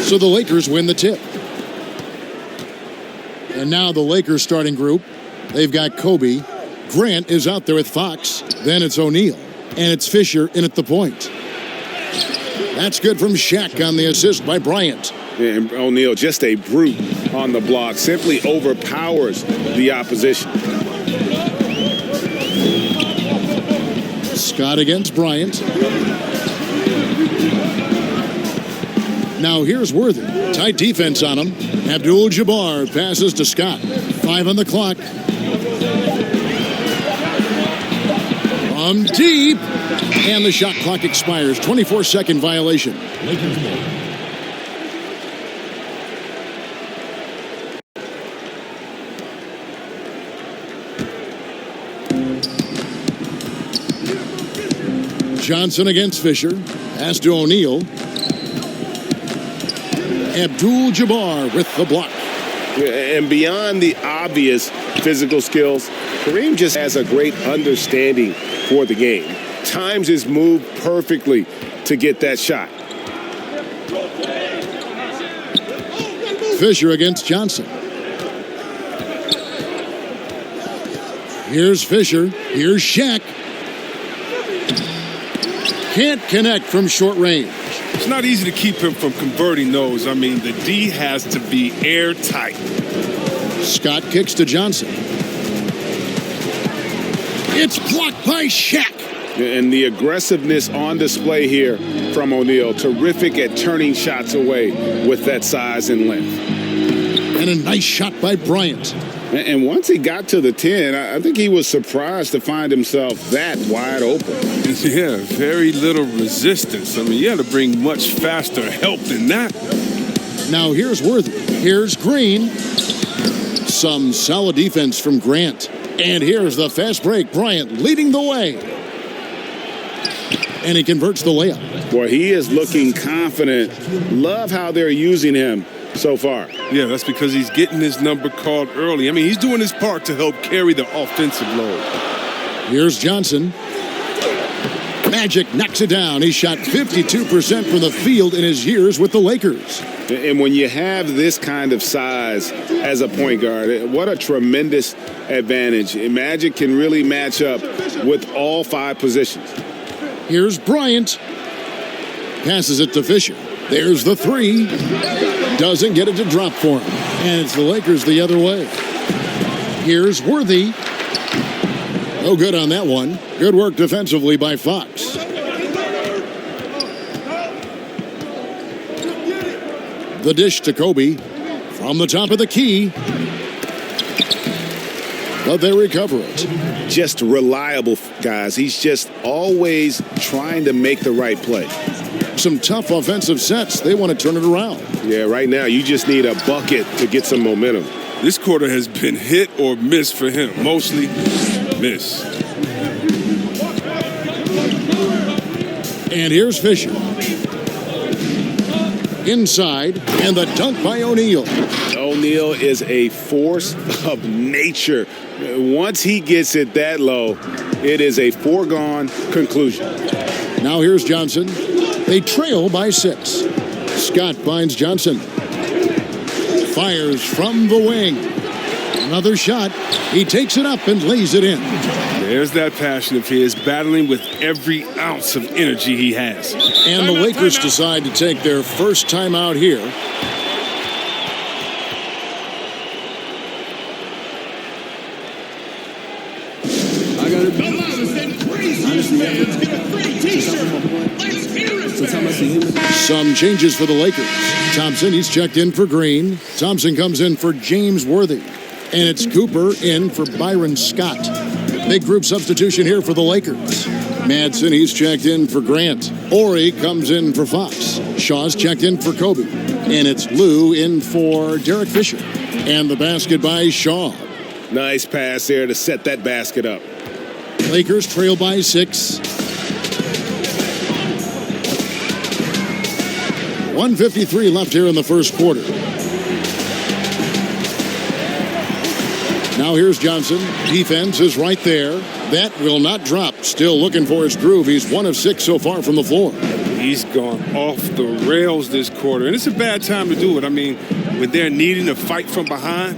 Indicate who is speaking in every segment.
Speaker 1: So the Lakers win the tip. And now the Lakers starting group. They've got Kobe. Grant is out there with Fox. Then it's O'Neal. And it's Fisher in at the point. That's good from Shaq on the assist by Bryant.
Speaker 2: And O'Neal, just a brute on the block, simply overpowers the opposition.
Speaker 1: Scott against Bryant. Now here's Worthy. Tight defense on him. Abdul-Jabbar passes to Scott. 5 on the clock. From deep. And the shot clock expires. 24-second violation. Johnson against Fisher. Pass to O'Neal. Abdul-Jabbar with the block.
Speaker 2: And beyond the obvious physical skills, Kareem just has a great understanding for the game. Times his move perfectly to get that shot.
Speaker 1: Fisher against Johnson. Here's Fisher. Here's Shaq. Can't connect from short range.
Speaker 3: It's not easy to keep him from converting those. I mean, the D has to be airtight.
Speaker 1: Scott kicks to Johnson. It's blocked by Shaq.
Speaker 2: And the aggressiveness on display here from O'Neal. Terrific at turning shots away with that size and length.
Speaker 1: And a nice shot by Bryant.
Speaker 2: And once he got to the 10, I think he was surprised to find himself that wide open.
Speaker 3: Yeah, very little resistance. I mean, you had to bring much faster help than that.
Speaker 1: Now here's Worthy. Here's Green. Some solid defense from Grant. And here's the fast break. Bryant leading the way. And he converts the layup.
Speaker 2: Boy, he is looking confident. Love how they're using him so far.
Speaker 3: Yeah, that's because he's getting his number called early. I mean, he's doing his part to help carry the offensive load.
Speaker 1: Here's Johnson. Magic knocks it down. He shot 52% from the field in his years with the Lakers.
Speaker 2: And when you have this kind of size as a point guard, what a tremendous advantage. Magic can really match up with all 5 positions.
Speaker 1: Here's Bryant. Passes it to Fisher. There's the 3. Doesn't get it to drop for him. And it's the Lakers the other way. Here's Worthy. No good on that one. Good work defensively by Fox. The dish to Kobe. From the top of the key. But they recover it.
Speaker 2: Just reliable, guys. He's just always trying to make the right play.
Speaker 1: Some tough offensive sets. They want to turn it around.
Speaker 2: Yeah, right now you just need a bucket to get some momentum.
Speaker 3: This quarter has been hit or miss for him. Mostly miss.
Speaker 1: And here's Fisher. Inside, and the dunk by O'Neal.
Speaker 2: O'Neal is a force of nature. Once he gets it that low, it is a foregone conclusion.
Speaker 1: Now here's Johnson. They trail by 6. Scott finds Johnson. Fires from the wing. Another shot. He takes it up and lays it in.
Speaker 3: There's that passion of his, battling with every ounce of energy he has.
Speaker 1: And the Lakers decide to take their first timeout here.
Speaker 4: I got it.
Speaker 1: Some changes for the Lakers. Thompson, he's checked in for Green. Thompson comes in for James Worthy. And it's Cooper in for Byron Scott. Big group substitution here for the Lakers. Madsen, he's checked in for Grant. Ori comes in for Fox. Shaw's checked in for Kobe. And it's Lou in for Derek Fisher. And the basket by Shaw.
Speaker 2: Nice pass there to set that basket up.
Speaker 1: Lakers trail by 6. 1:53 left here in the first quarter. Now here's Johnson. Defense is right there. That will not drop. Still looking for his groove. He's 1 of 6 so far from the floor.
Speaker 3: He's gone off the rails this quarter, and it's a bad time to do it. I mean, when they're needing to fight from behind.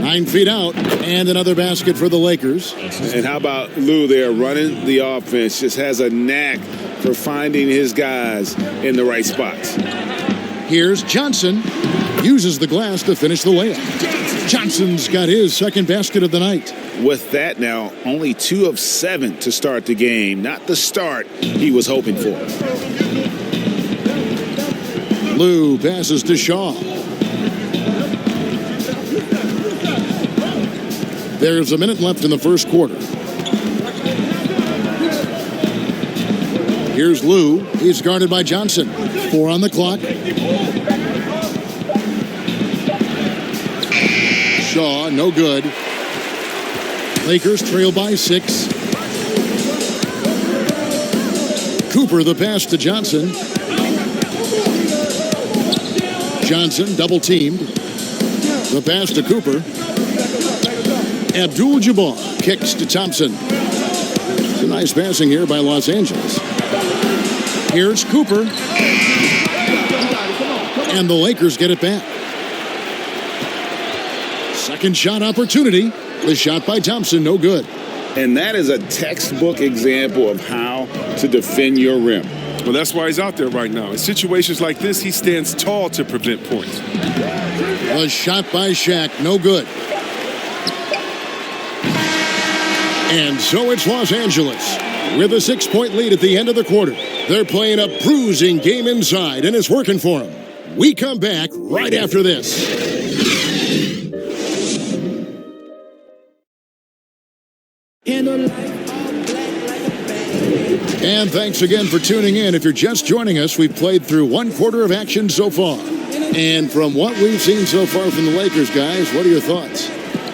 Speaker 1: 9 feet out, and another basket for the Lakers.
Speaker 2: And how about Lou there running the offense? Just has a knack for finding his guys in the right spots.
Speaker 1: Here's Johnson. Uses the glass to finish the layup. Johnson's got his second basket of the night.
Speaker 2: With that now, only 2 of 7 to start the game. Not the start he was hoping for.
Speaker 1: Lou passes to Shaw. There's a minute left in the first quarter. Here's Lou. He's guarded by Johnson. 4 on the clock. Shaw, no good. Lakers trail by 6. Cooper, the pass to Johnson. Johnson double teamed. The pass to Cooper. Abdul-Jabbar kicks to Thompson. It's a nice passing here by Los Angeles. Here's Cooper. And the Lakers get it back. Second shot opportunity. The shot by Thompson, no good.
Speaker 2: And that is a textbook example of how to defend your rim.
Speaker 3: Well, that's why he's out there right now. In situations like this, he stands tall to prevent points.
Speaker 1: A shot by Shaq, no good. And so it's Los Angeles with a 6-point lead at the end of the quarter. They're playing a bruising game inside, and it's working for them. We come back right after this. And thanks again for tuning in. If you're just joining us, we've played through 1 quarter of action so far. And from what we've seen so far from the Lakers, guys, what are your thoughts?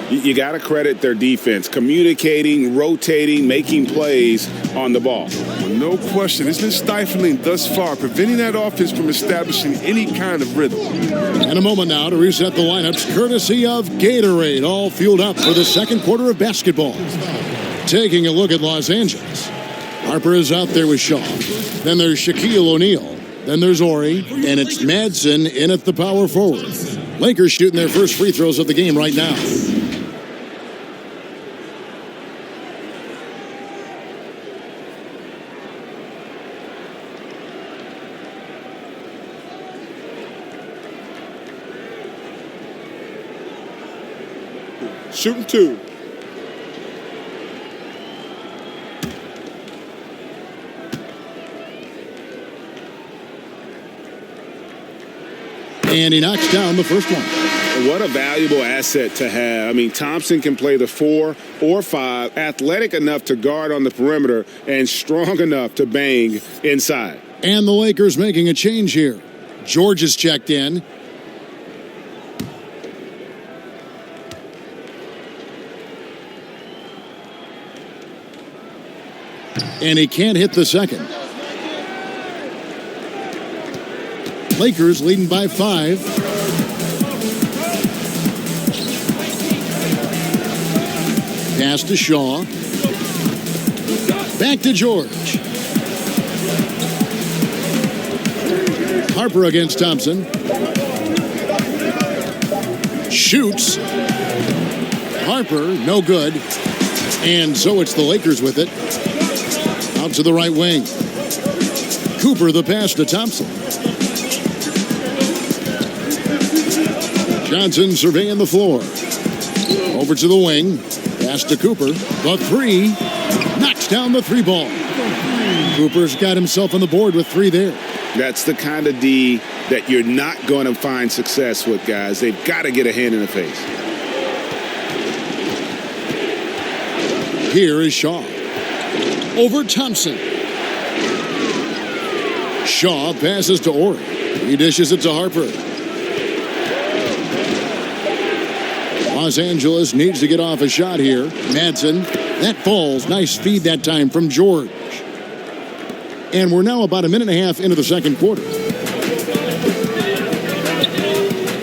Speaker 2: You got to credit their defense, communicating, rotating, making plays on the ball.
Speaker 3: No question. It's been stifling thus far, preventing that offense from establishing any kind of rhythm.
Speaker 1: And a moment now to reset the lineups, courtesy of Gatorade, all fueled up for the second quarter of basketball. Taking a look at Los Angeles. Harper is out there with Shaw. Then there's Shaquille O'Neal. Then there's Ori. And it's Madsen in at the power forward. Lakers shooting their first free throws of the game right now.
Speaker 3: Shooting 2.
Speaker 1: And he knocks down the first one.
Speaker 2: What a valuable asset to have. I mean, Thompson can play the 4 or 5, athletic enough to guard on the perimeter and strong enough to bang inside.
Speaker 1: And the Lakers making a change here. George is checked in. And he can't hit the second. Lakers leading by 5. Pass to Shaw. Back to George. Harper against Thompson. Shoots. Harper, no good. And so it's the Lakers with it. Out to the right wing. Cooper, the pass to Thompson. Johnson surveying the floor. Over to the wing. Pass to Cooper. The 3. Knocks down the 3 ball. Cooper's got himself on the board with 3 there.
Speaker 2: That's the kind of D that you're not going to find success with, guys. They've got to get a hand in the face.
Speaker 1: Here is Shaw. Over Thompson. Shaw passes to Ori. He dishes it to Harper. Los Angeles needs to get off a shot here. Madsen. That falls. Nice feed that time from George. And we're now about a minute and a half into the second quarter.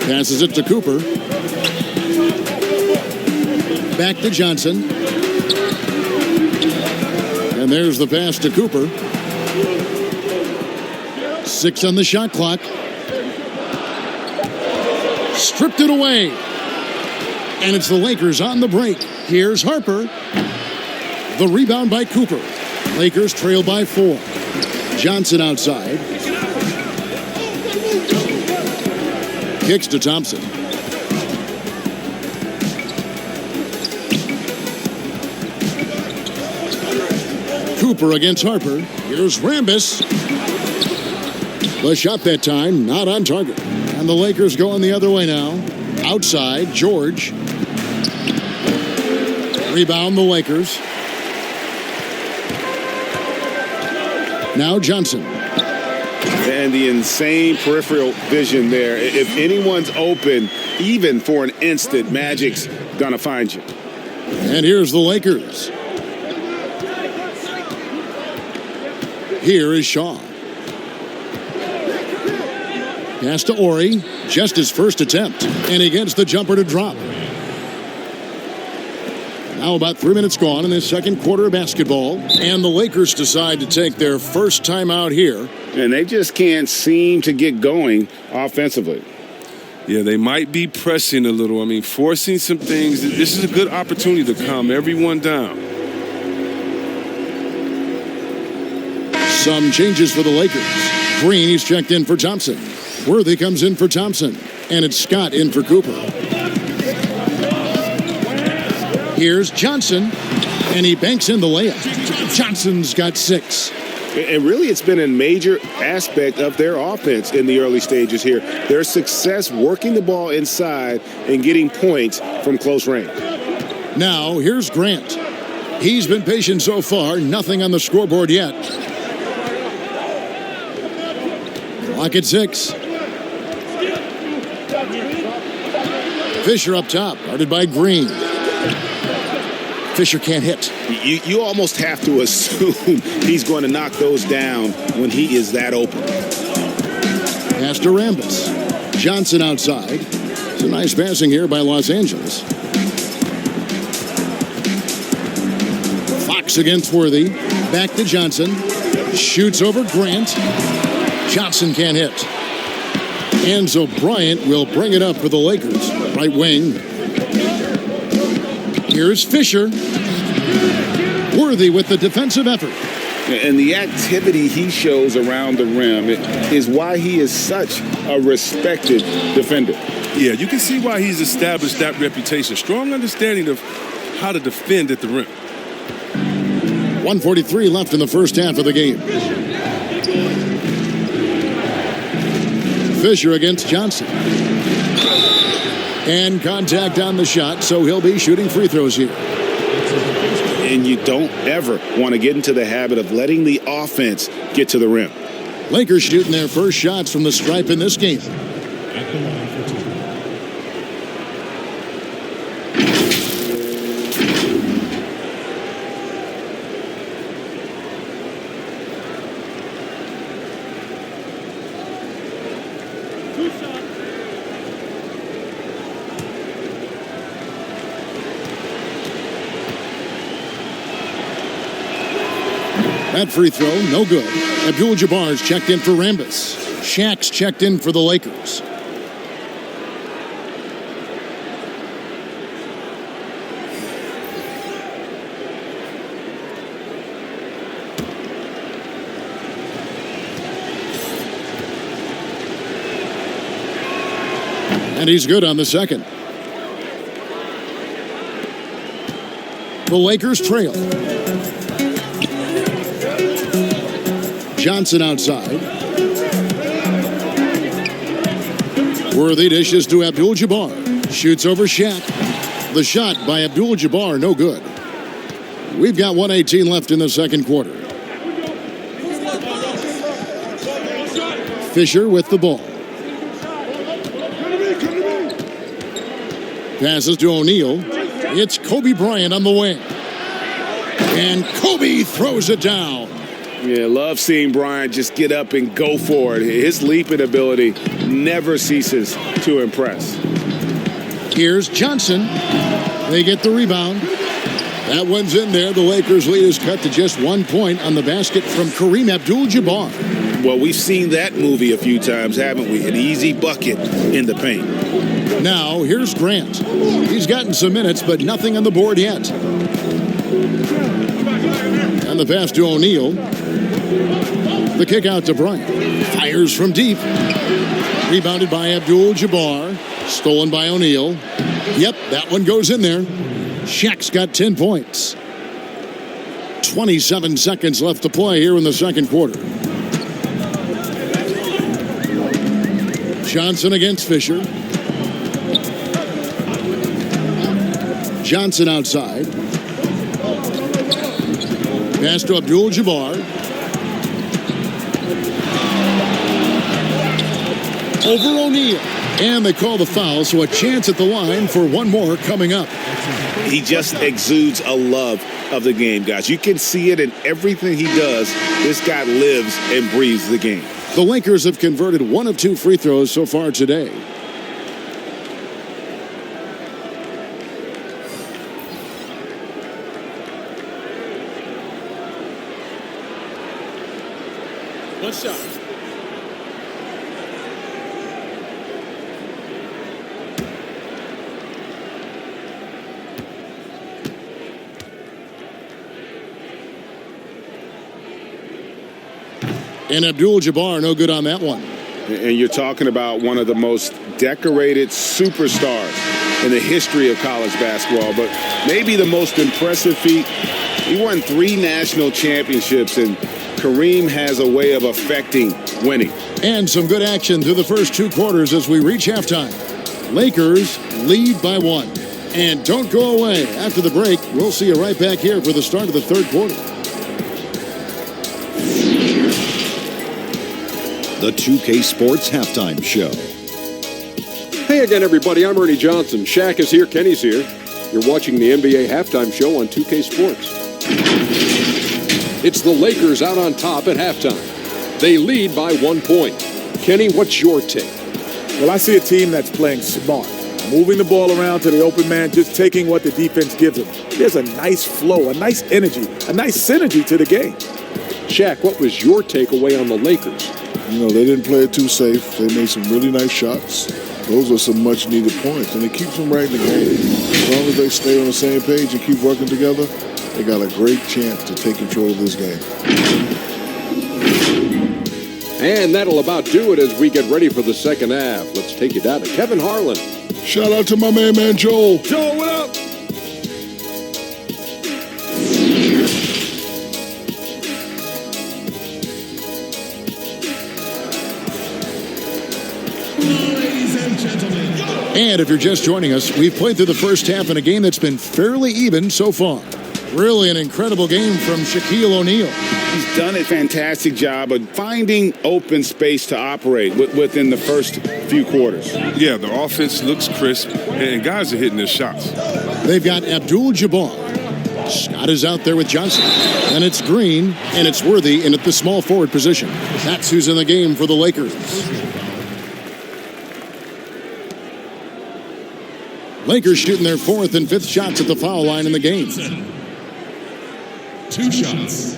Speaker 1: Passes it to Cooper. Back to Johnson. And there's the pass to Cooper. 6 on the shot clock. Stripped it away. And it's the Lakers on the break. Here's Harper. The rebound by Cooper. Lakers trail by 4. Johnson outside. Kicks to Thompson. Cooper against Harper. Here's Rambis. The shot that time, not on target. And the Lakers going the other way now. Outside, George. Rebound the Lakers. Now Johnson.
Speaker 2: And the insane peripheral vision there. If anyone's open, even for an instant, Magic's gonna find you.
Speaker 1: And here's the Lakers. Here is Shaw. Pass to Ori. Just his first attempt. And he gets the jumper to drop. Now about 3 minutes gone in this second quarter of basketball. And the Lakers decide to take their first timeout here.
Speaker 2: And they just can't seem to get going offensively.
Speaker 3: Yeah, they might be pressing a little. I mean, forcing some things. This is a good opportunity to calm everyone down.
Speaker 1: Some changes for the Lakers. Green, he's checked in for Thompson. Worthy comes in for Thompson. And it's Scott in for Cooper. Here's Johnson. And he banks in the layup. Johnson's got 6.
Speaker 2: And really, it's been a major aspect of their offense in the early stages here. Their success working the ball inside and getting points from close range.
Speaker 1: Now, here's Grant. He's been patient so far. Nothing on the scoreboard yet. Clock at 6. Fisher up top, guarded by Green. Fisher can't hit.
Speaker 2: You almost have to assume he's going to knock those down when he is that open.
Speaker 1: Pass to Rambis. Johnson outside. It's a nice passing here by Los Angeles. Fox against Worthy. Back to Johnson. Shoots over Grant. Johnson can't hit. And so Bryant will bring it up for the Lakers. Right wing. Here's Fisher. Worthy with the defensive effort.
Speaker 2: And the activity he shows around the rim is why he is such a respected defender.
Speaker 3: Yeah, you can see why he's established that reputation. Strong understanding of how to defend at the rim.
Speaker 1: 1:43 left in the first half of the game. Fisher against Johnson. And contact on the shot, so he'll be shooting free throws here.
Speaker 2: And you don't ever want to get into the habit of letting the offense get to the rim.
Speaker 1: Lakers shooting their first shots from the stripe in this game. That free throw, no good. Abdul-Jabbar's checked in for Rambis. Shaq's checked in for the Lakers. And he's good on the second. The Lakers trail. Johnson outside. Worthy dishes to Abdul-Jabbar. Shoots over Shaq. The shot by Abdul-Jabbar, no good. We've got 1:18 left in the second quarter. Fisher with the ball. Passes to O'Neal. It's Kobe Bryant on the wing. And Kobe throws it down.
Speaker 2: Yeah, love seeing Bryant just get up and go for it. His leaping ability never ceases to impress.
Speaker 1: Here's Johnson. They get the rebound. That one's in there. The Lakers' lead is cut to just 1 point on the basket from Kareem Abdul-Jabbar.
Speaker 5: Well, we've seen that movie a few times, haven't we? An easy bucket in the paint.
Speaker 1: Now, here's Grant. He's gotten some minutes, but nothing on the board yet. And the pass to O'Neal. The kick out to Bryant. Fires from deep. Rebounded by Abdul-Jabbar. Stolen by O'Neal. Yep, that one goes in there. Shaq's got 10 points. 27 seconds left to play here in the second quarter. Johnson against Fisher. Johnson outside. Pass to Abdul-Jabbar. Over O'Neal. And they call the foul, so a chance at the line for one more coming up.
Speaker 5: He just exudes a love of the game, guys. You can see it in everything he does. This guy lives and breathes the game.
Speaker 1: The Lakers have converted 1 of 2 free throws so far today.
Speaker 2: One shot.
Speaker 1: And Abdul-Jabbar, no good on that one.
Speaker 2: And you're talking about one of the most decorated superstars in the history of college basketball, but maybe the most impressive feat. He won 3 national championships, and Kareem has a way of affecting winning.
Speaker 1: And some good action through the first 2 quarters as we reach halftime. Lakers lead by 1. And don't go away. After the break, we'll see you right back here for the start of the third quarter.
Speaker 6: The 2K Sports Halftime Show.
Speaker 4: Hey again, everybody. I'm Ernie Johnson. Shaq is here. Kenny's here. You're watching the NBA Halftime Show on 2K Sports. It's the Lakers out on top at halftime. They lead by 1 point. Kenny, what's your take?
Speaker 7: Well, I see a team that's playing smart. Moving the ball around to the open man, just taking what the defense gives them. There's a nice flow, a nice energy, a nice synergy to the game.
Speaker 4: Shaq, what was your takeaway on the Lakers?
Speaker 8: You know, they didn't play it too safe. They made some really nice shots. Those are some much-needed points, and it keeps them right in the game. As long as they stay on the same page and keep working together, they got a great chance to take control of this game.
Speaker 4: And that'll about do it as we get ready for the second half. Let's take you down to Kevin Harlan.
Speaker 8: Shout out to my man Joel.
Speaker 4: Joel, what up?
Speaker 1: And if you're just joining us, we've played through the first half in a game that's been fairly even so far. Really an incredible game from Shaquille O'Neal.
Speaker 2: He's done a fantastic job of finding open space to operate within the first few quarters.
Speaker 3: Yeah, the offense looks crisp, and guys are hitting their shots.
Speaker 1: They've got Abdul-Jabbar. Scott is out there with Johnson. And it's Green, and it's Worthy in at the small forward position. That's who's in the game for the Lakers. Lakers shooting their 4th and 5th shots at the foul line in the game.
Speaker 9: 2 shots.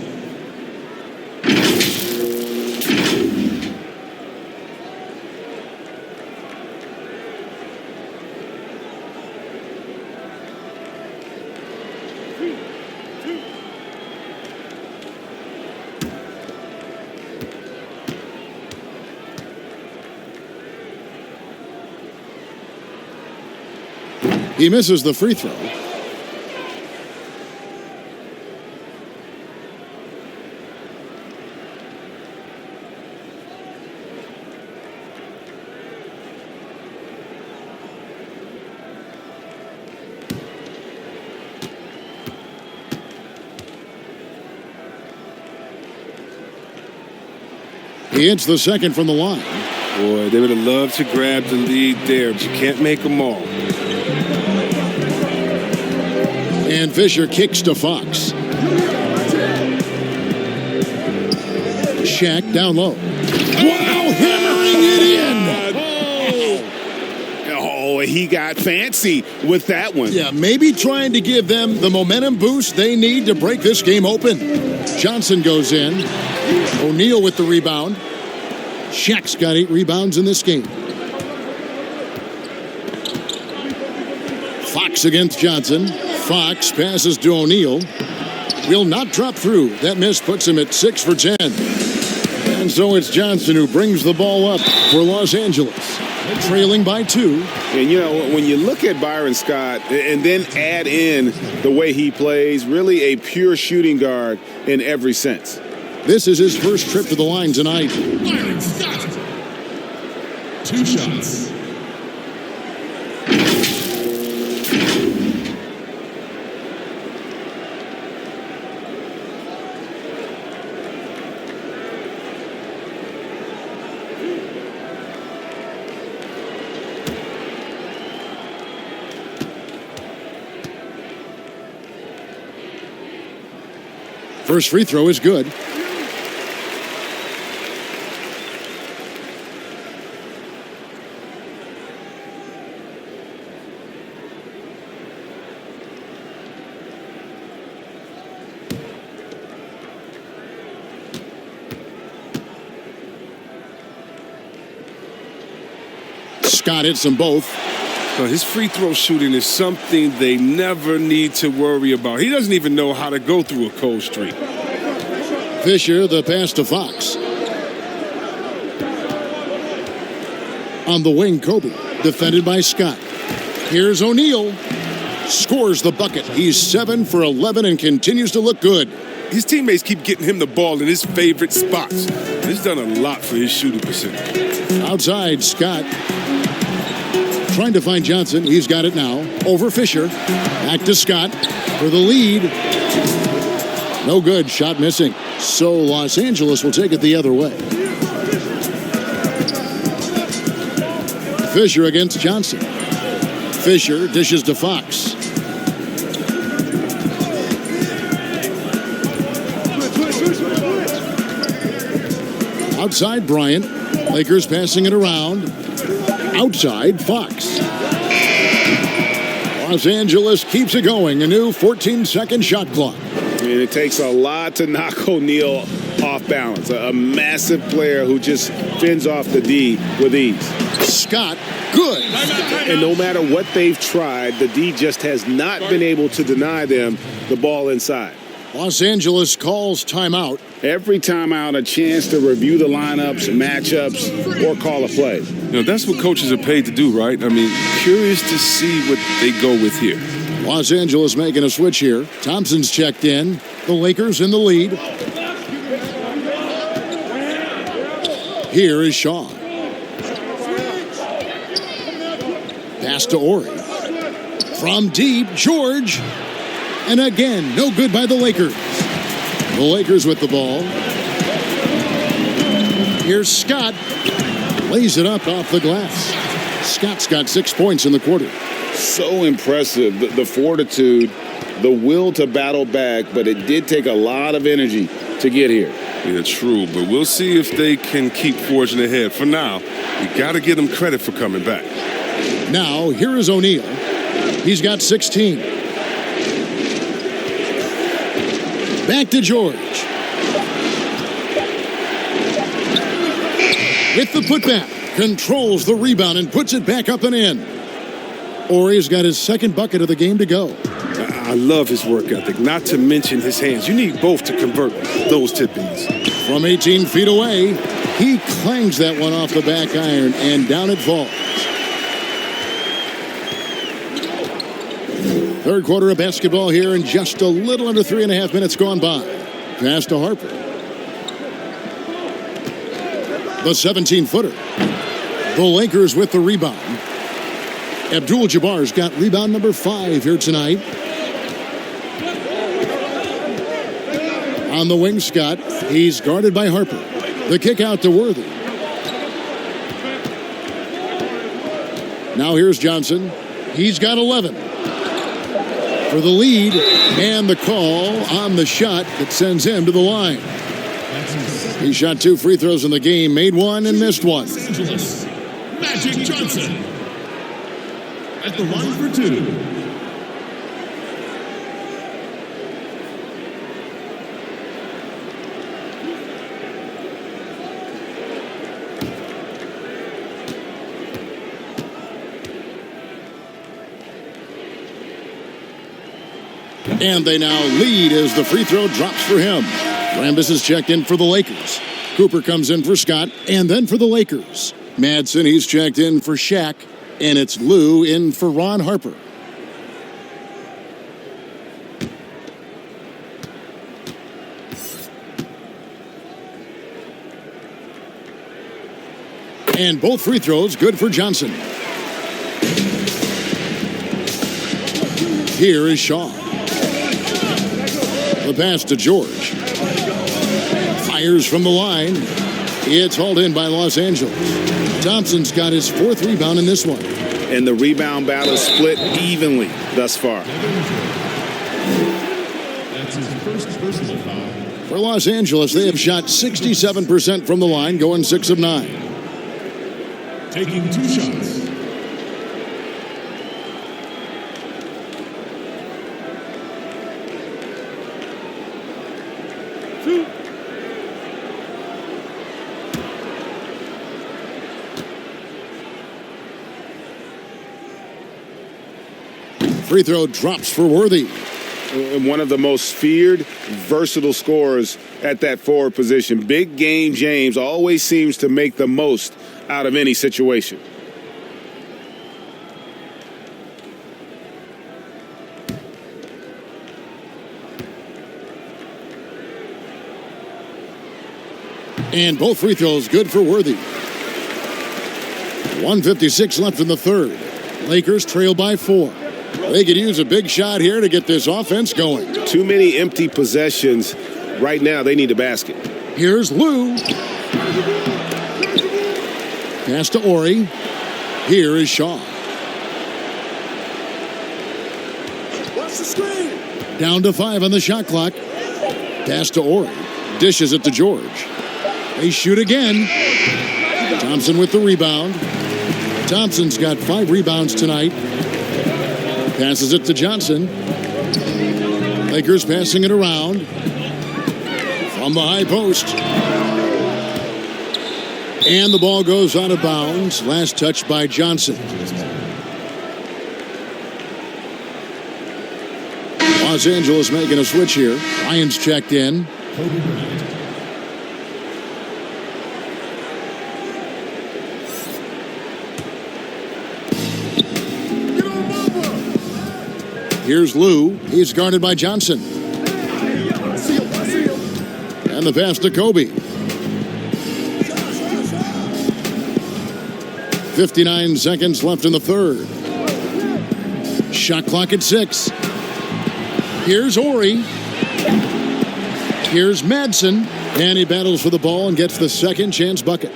Speaker 1: He misses the free throw. He hits the second from the line.
Speaker 3: Boy, they would have loved to grab the lead there, but you can't make them all.
Speaker 1: And Fisher kicks to Fox. Shaq down low. Wow, hammering it in.
Speaker 5: Oh,
Speaker 2: Oh, he got fancy with that one.
Speaker 1: Yeah, maybe trying to give them the momentum boost they need to break this game open. Johnson goes in. O'Neal with the rebound. Shaq's got 8 rebounds in this game. Fox against Johnson. Fox passes to O'Neal. Will not drop through. That miss puts him at 6 for 10. And so it's Johnson who brings the ball up for Los Angeles, trailing by 2.
Speaker 2: And, you know, when you look at Byron Scott and then add in the way he plays, really a pure shooting guard in every sense.
Speaker 1: This is his first trip to the line tonight.
Speaker 9: Byron Scott. 2 shots.
Speaker 1: First free throw is good. Scott hits them both.
Speaker 3: His free throw shooting is something they never need to worry about. He doesn't even know how to go through a cold streak.
Speaker 1: Fisher, the pass to Fox. On the wing, Kobe, defended by Scott. Here's O'Neal. Scores the bucket. He's 7 for 11 and continues to look good.
Speaker 3: His teammates keep getting him the ball in his favorite spots. He's done a lot for his shooting percentage.
Speaker 1: Outside, Scott. Trying to find Johnson. He's got it now. Over Fisher. Back to Scott for the lead. No good. Shot missing. So Los Angeles will take it the other way. Fisher against Johnson. Fisher dishes to Fox. Outside, Bryant. Lakers passing it around. Outside, Fox. Los Angeles keeps it going. A new 14-second shot clock.
Speaker 2: And it takes a lot to knock O'Neal off balance. A massive player who just fends off the D with ease.
Speaker 1: Scott, good.
Speaker 2: And no matter what they've tried, the D just has not been able to deny them the ball inside.
Speaker 1: Los Angeles calls timeout.
Speaker 2: Every timeout, a chance to review the lineups, matchups, or call a play.
Speaker 3: You know, that's what coaches are paid to do, right? I mean, curious to see what they go with here.
Speaker 1: Los Angeles making a switch here. Thompson's checked in. The Lakers in the lead. Here is Shaw. Pass to Ori. From deep, George. And again, no good by the Lakers. The Lakers with the ball. Here's Scott. Lays it up off the glass. Scott's got 6 points in the quarter.
Speaker 2: So impressive, the fortitude, the will to battle back, but it did take a lot of energy to get here.
Speaker 3: Yeah, true, but we'll see if they can keep forging ahead. For now, you got to give them credit for coming back.
Speaker 1: Now, here is O'Neal. He's got 16. Back to George. With the putback, controls the rebound and puts it back up and in. Ori's got his second bucket of the game to go.
Speaker 3: I love his work ethic, not to mention his hands. You need both to convert those tip-ins.
Speaker 1: From 18 feet away, he clangs that one off the back iron, and down it falls. Third quarter of basketball here, and just a little under 3.5 minutes gone by. Pass to Harper. The 17-footer. The Lakers with the rebound. Abdul-Jabbar's got rebound number 5 here tonight. On the wing, Scott. He's guarded by Harper. The kick out to Worthy. Now here's Johnson. He's got 11. For the lead, and the call on the shot that sends him to the line. He shot 2 free throws in the game, made 1 and missed 1.
Speaker 9: Magic Johnson. at the line for two.
Speaker 1: And they now lead as the free throw drops for him. Rambis is checked in for the Lakers. Cooper comes in for Scott, and then for the Lakers. Madsen, he's checked in for Shaq, and it's Lou in for Ron Harper. And both free throws good for Johnson. Here is Shaw. The pass to George. Fires from the line. It's hauled in by Los Angeles. Thompson's got his fourth rebound in this one.
Speaker 2: And the rebound battle split evenly thus far.
Speaker 9: That's his first personal foul.
Speaker 1: For Los Angeles, they have shot 67% from the line, going 6 of 9.
Speaker 9: Taking 2 shots.
Speaker 1: Free throw drops for Worthy.
Speaker 2: And one of the most feared, versatile scorers at that forward position. Big game James always seems to make the most out of any situation.
Speaker 1: And both free throws good for Worthy. 1:56 left in the third. Lakers trail by 4. They could use a big shot here to get this offense going.
Speaker 2: Too many empty possessions. Right now, they need a basket.
Speaker 1: Here's Lou. Pass to Ori. Here is Shaw.
Speaker 7: Watch the screen.
Speaker 1: Down to 5 on the shot clock. Pass to Ori. Dishes it to George. They shoot again. Thompson with the rebound. Thompson's got 5 rebounds tonight. Passes it to Johnson. Lakers passing it around. From the high post. And the ball goes out of bounds. Last touch by Johnson. Los Angeles making a switch here. Ryan's checked in.
Speaker 9: Kobe Bryant.
Speaker 1: Here's Lou. He's guarded by Johnson. And the pass to Kobe. 59 seconds left in the third. Shot clock at 6. Here's Ori. Here's Madsen. And he battles for the ball and gets the second chance bucket.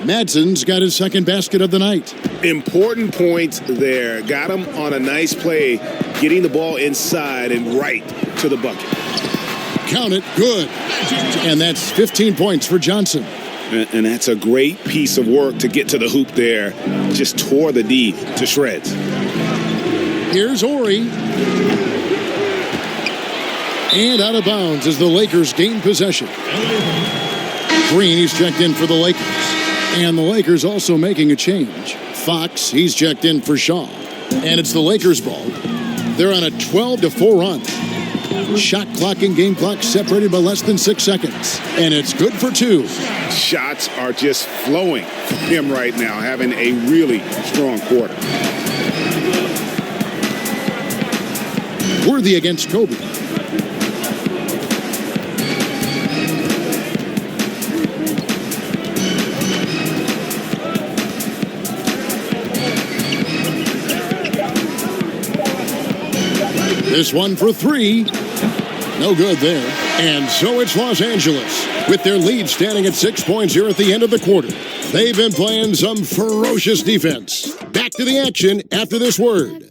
Speaker 1: Madsen's got his second basket of the night.
Speaker 2: Important points there. Got him on a nice play, getting the ball inside and right to the bucket.
Speaker 1: Count it, good. And that's 15 points for Johnson.
Speaker 2: And that's a great piece of work to get to the hoop there. Just tore the D to shreds.
Speaker 1: Here's Ori. And out of bounds as the Lakers gain possession. Green, he's checked in for the Lakers. And the Lakers also making a change. Fox, he's checked in for Shaw. And it's the Lakers' ball. They're on a 12-4 run. Shot clock and game clock separated by less than 6 seconds. And it's good for 2.
Speaker 2: Shots are just flowing from him right now, having a really strong quarter.
Speaker 1: Worthy against Kobe. This one for 3. No good there. And so it's Los Angeles with their lead standing at 6 points here at the end of the quarter. They've been playing some ferocious defense. Back to the action after this word.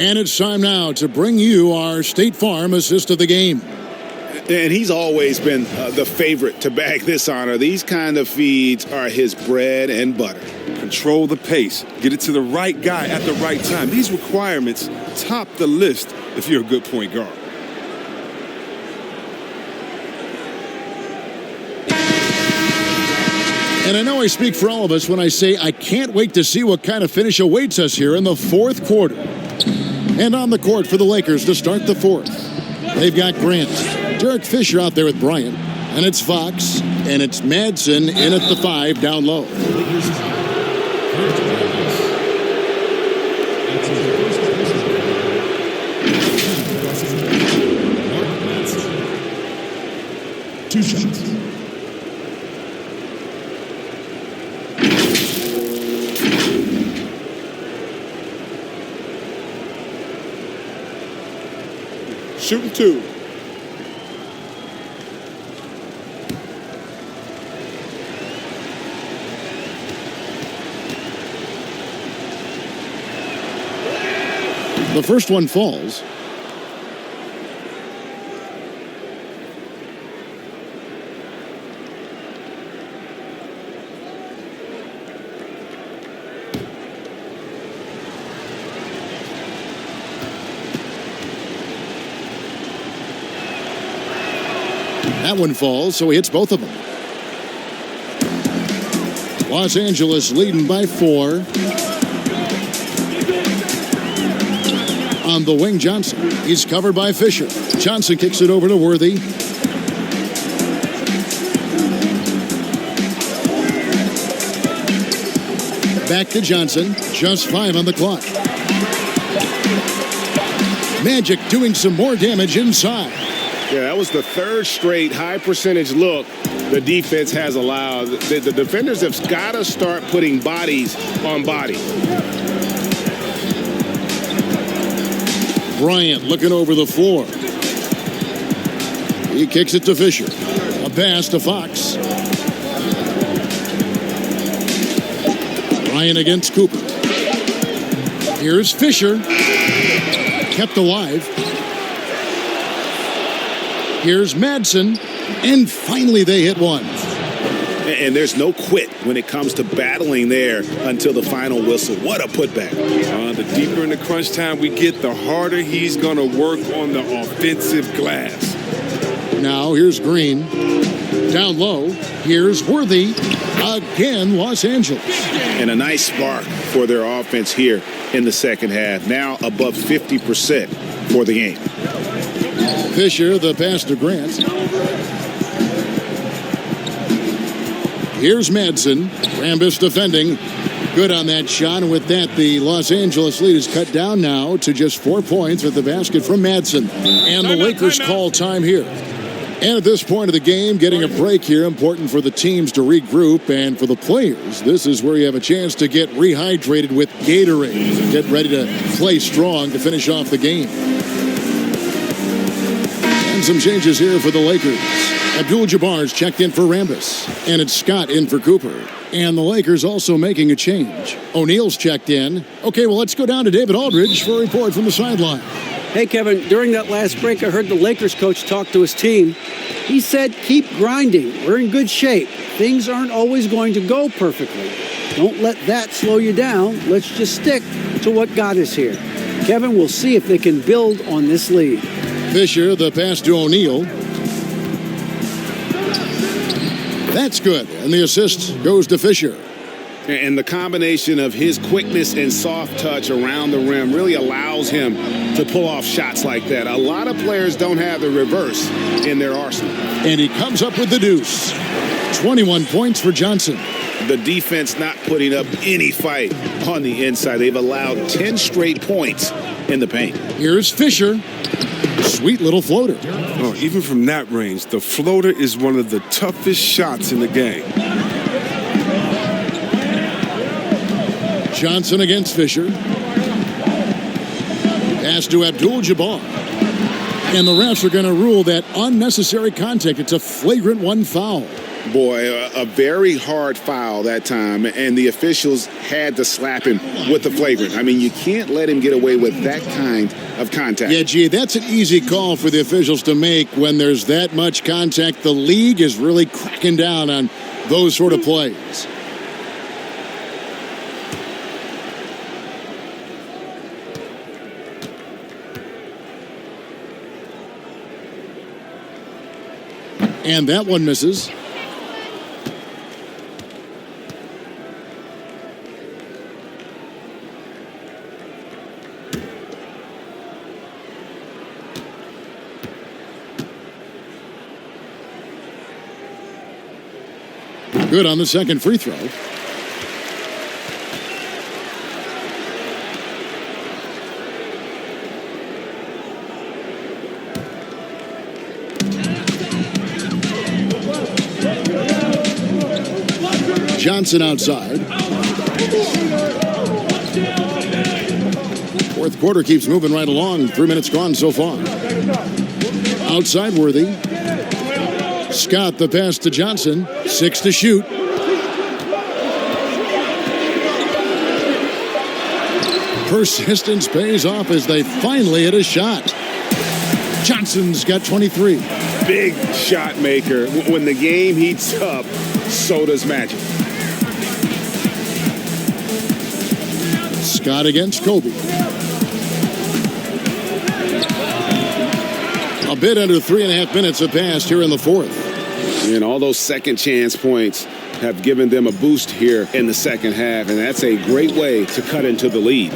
Speaker 1: And it's time now to bring you our State Farm assist of the game.
Speaker 2: And he's always been the favorite to bag this honor. These kind of feeds are his bread and butter.
Speaker 3: Control the pace. Get it to the right guy at the right time. These requirements top the list if you're a good point guard.
Speaker 1: And I know I speak for all of us when I say I can't wait to see what kind of finish awaits us here in the fourth quarter. And on the court for the Lakers to start the fourth, they've got Grant, Derek Fisher out there with Bryant, and it's Fox, and it's Madsen in at the 5 down low.
Speaker 9: Lakers top. Kurt Rambis. That's his first personal foul. Mark Madsen. 2 shots.
Speaker 4: Shooting 2.
Speaker 1: The first one falls. That one falls, so he hits both of them. Los Angeles leading by 4. On the wing, Johnson. He's covered by Fisher. Johnson kicks it over to Worthy. Back to Johnson. Just 5 on the clock. Magic doing some more damage inside.
Speaker 2: Yeah, that was the third straight high percentage look the defense has allowed. The defenders have got to start putting bodies on body.
Speaker 1: Bryant looking over the floor. He kicks it to Fisher. A pass to Fox. Bryant against Cooper. Here's Fisher. Kept alive. Here's Madsen. And finally they hit one.
Speaker 2: And there's no quit when it comes to battling there until the final whistle. What a putback.
Speaker 3: The deeper in the crunch time we get, the harder he's going to work on the offensive glass.
Speaker 1: Now here's Green. Down low. Here's Worthy. Again, Los Angeles.
Speaker 2: And a nice spark for their offense here in the second half. Now above 50% for the game.
Speaker 1: Fisher, the pass to Grant. Here's Madsen. Rambis defending. Good on that shot. And with that, the Los Angeles lead is cut down now to just 4 points with the basket from Madsen. And the Lakers call time here. And at this point of the game, getting a break here, important for the teams to regroup. And for the players, this is where you have a chance to get rehydrated with Gatorade. Get ready to play strong to finish off the game. And some changes here for the Lakers. Abdul-Jabbar's checked in for Rambis. And it's Scott in for Cooper. And the Lakers also making a change. O'Neal's checked in. Okay, well, let's go down to David Aldridge for a report from the sideline.
Speaker 10: Hey, Kevin, during that last break, I heard the Lakers coach talk to his team. He said, keep grinding. We're in good shape. Things aren't always going to go perfectly. Don't let that slow you down. Let's just stick to what got us here. Kevin, we'll see if they can build on this lead.
Speaker 1: Fisher, the pass to O'Neal. That's good. And the assist goes to Fisher.
Speaker 2: And the combination of his quickness and soft touch around the rim really allows him to pull off shots like that. A lot of players don't have the reverse in their arsenal.
Speaker 1: And he comes up with the deuce. 21 points for Johnson.
Speaker 2: The defense not putting up any fight on the inside. They've allowed 10 straight points in the paint.
Speaker 1: Here's Fisher. Sweet little floater.
Speaker 3: Oh, even from that range, the floater is one of the toughest shots in the game.
Speaker 1: Johnson against Fisher. Pass to Abdul-Jabbar. And the refs are going to rule that unnecessary contact. It's a flagrant 1 foul.
Speaker 2: Boy, a very hard foul that time, and the officials had to slap him with the flagrant. I mean, you can't let him get away with that kind of contact.
Speaker 1: Yeah, gee, that's an easy call for the officials to make when there's that much contact. The league is really cracking down on those sort of plays. And that one misses. Good on the second free throw. Johnson outside. Fourth quarter keeps moving right along. 3 minutes gone so far. Outside Worthy. Scott the pass to Johnson. 6 to shoot. Persistence pays off as they finally hit a shot. Johnson's got 23.
Speaker 2: Big shot maker. When the game heats up, so does Magic.
Speaker 1: Scott against Kobe. A bit under 3.5 minutes have passed here in the fourth.
Speaker 2: And all those second chance points have given them a boost here in the second half, and that's a great way to cut into the lead.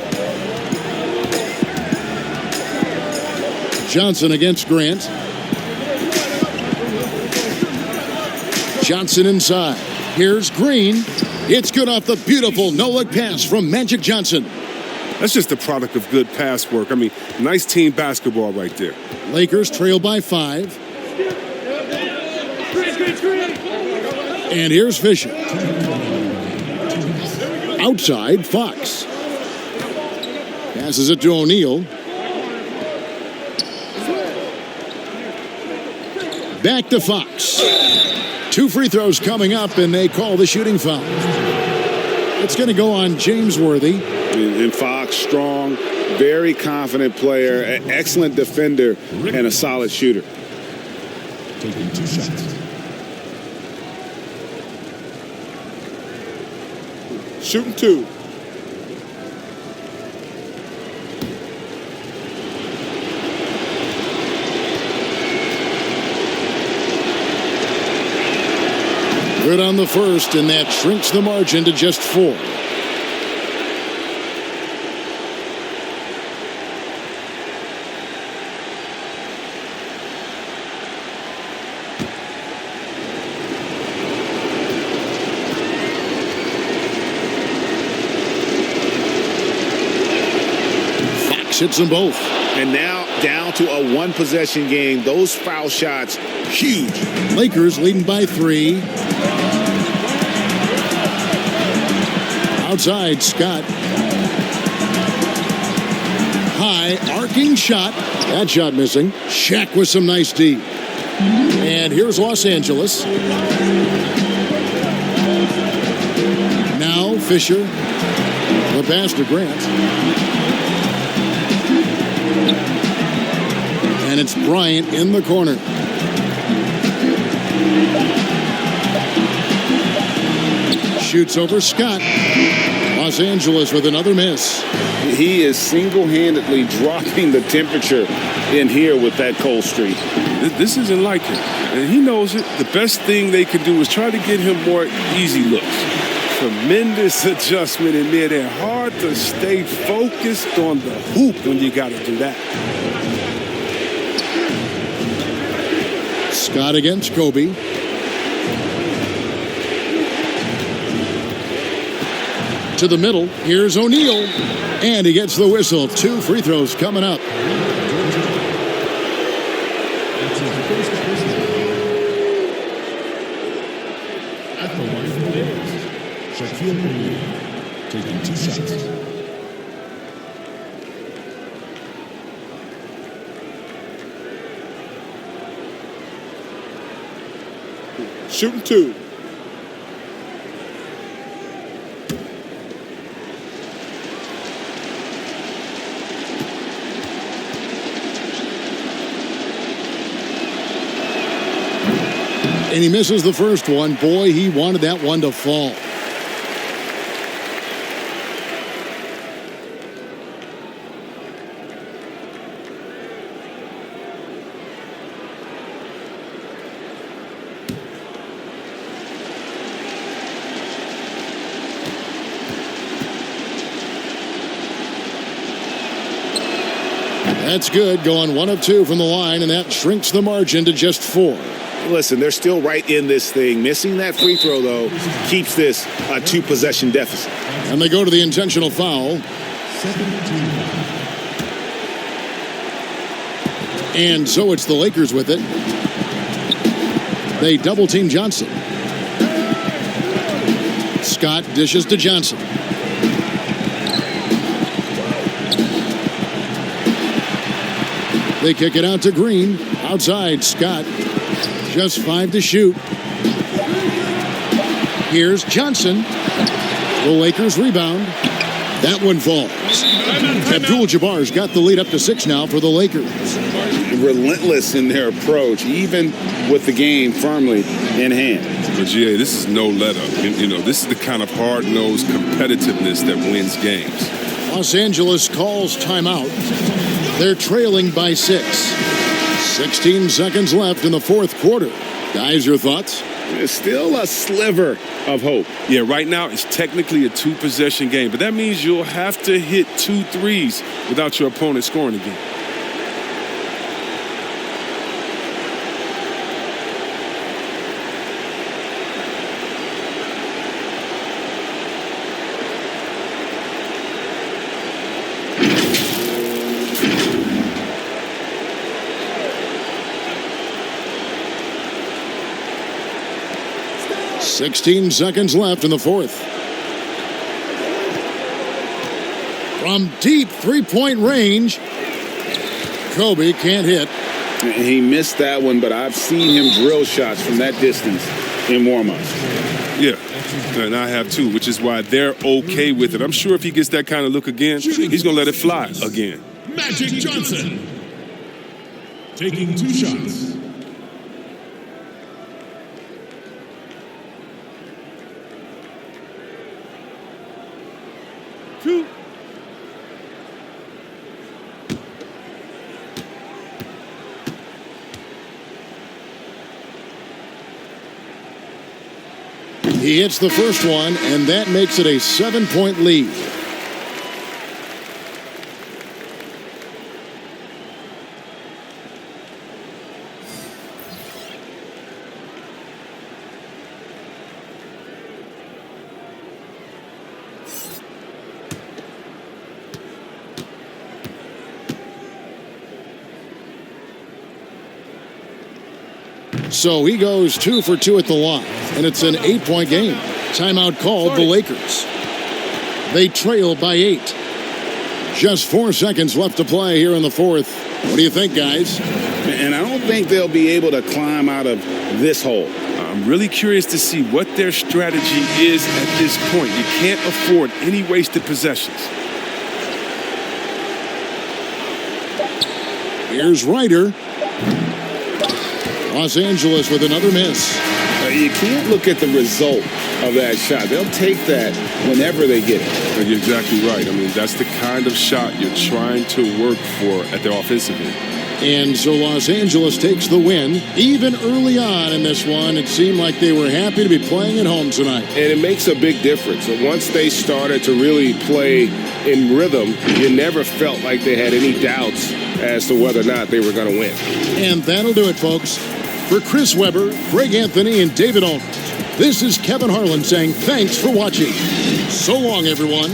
Speaker 1: Johnson against Grant. Johnson inside. Here's Green. It's good off the beautiful no-look pass from Magic Johnson.
Speaker 3: That's just a product of good pass work. I mean, nice team basketball right there.
Speaker 1: Lakers trail by 5. And here's Fisher. Outside, Fox. Passes it to O'Neal. Back to Fox. 2 free throws coming up, and they call the shooting foul. It's going to go on James Worthy.
Speaker 2: And Fox, strong, very confident player, an excellent defender, and a solid shooter.
Speaker 9: Taking 2 shots.
Speaker 7: Shooting 2.
Speaker 1: Good on the first, and that shrinks the margin to just 4. Fox hits them both.
Speaker 2: And now down to a 1-possession game. Those foul shots, huge.
Speaker 1: Lakers leading by 3. Outside, Scott. High, arcing shot. That shot missing. Shaq with some nice D. And here's Los Angeles. Now Fisher. The pass to Grant. And it's Bryant in the corner. Shoots over Scott. Los Angeles with another miss.
Speaker 2: He is single-handedly dropping the temperature in here with that cold streak.
Speaker 3: This isn't like him, and he knows it. The best thing they can do is try to get him more easy looks. Tremendous adjustment in there. They're hard to stay focused on the hoop when you got to do that.
Speaker 1: Scott against Kobe. To the middle. Here's O'Neal. And he gets the whistle. 2 free throws coming up.
Speaker 9: At the line for the Lakers, Shaquille O'Neal taking 2 shots.
Speaker 4: shooting 2.
Speaker 1: And he misses the first one. Boy, he wanted that one to fall. That's good, going 1 of 2 from the line, and that shrinks the margin to just 4.
Speaker 5: Listen, they're still right in this thing. Missing that free throw, though, keeps this a 2-possession deficit.
Speaker 1: And they go to the intentional foul. And so it's the Lakers with it. They double-team Johnson. Scott dishes to Johnson. They kick it out to Green. Outside, Scott. Just 5 to shoot. Here's Johnson. The Lakers rebound. That one falls. Abdul-Jabbar's got the lead up to 6 now for the Lakers.
Speaker 2: Relentless in their approach, even with the game firmly in hand.
Speaker 3: But, GA, this is no let-up. You know, this is the kind of hard-nosed competitiveness that wins games.
Speaker 1: Los Angeles calls timeout. They're trailing by 6. 16 seconds left in the fourth quarter. Guys, your thoughts?
Speaker 2: There's still a sliver of hope.
Speaker 3: Yeah, right now it's technically a 2-possession game, but that means you'll have to hit 2 threes without your opponent scoring again.
Speaker 1: $16 seconds left in the fourth. From deep three-point range, Kobe can't hit.
Speaker 2: He missed that one, but I've seen him drill shots from that distance in warm-ups.
Speaker 3: Yeah, and I have too, which is why they're okay with it. I'm sure if he gets that kind of look again, he's going to let it fly again.
Speaker 9: Magic Johnson taking 2 shots.
Speaker 1: He hits the first one, and that makes it a 7-point lead. So he goes 2 for 2 at the line, and it's an 8-point game. Timeout called the Lakers. They trail by 8. Just 4 seconds left to play here in the fourth. What do you think, guys?
Speaker 2: And I don't think they'll be able to climb out of this hole.
Speaker 3: I'm really curious to see what their strategy is at this point. You can't afford any wasted possessions.
Speaker 1: Here's Ryder. Los Angeles with another miss.
Speaker 2: You can't look at the result of that shot. They'll take that whenever they get it.
Speaker 3: You're exactly right. I mean, that's the kind of shot you're trying to work for at the offensive end.
Speaker 1: And so Los Angeles takes the win. Even early on in this one, it seemed like they were happy to be playing at home tonight.
Speaker 2: And it makes a big difference. Once they started to really play in rhythm, you never felt like they had any doubts as to whether or not they were going to win.
Speaker 1: And that'll do it, folks. For Chris Webber, Greg Anthony, and David Aldridge, this is Kevin Harlan saying thanks for watching. So long, everyone.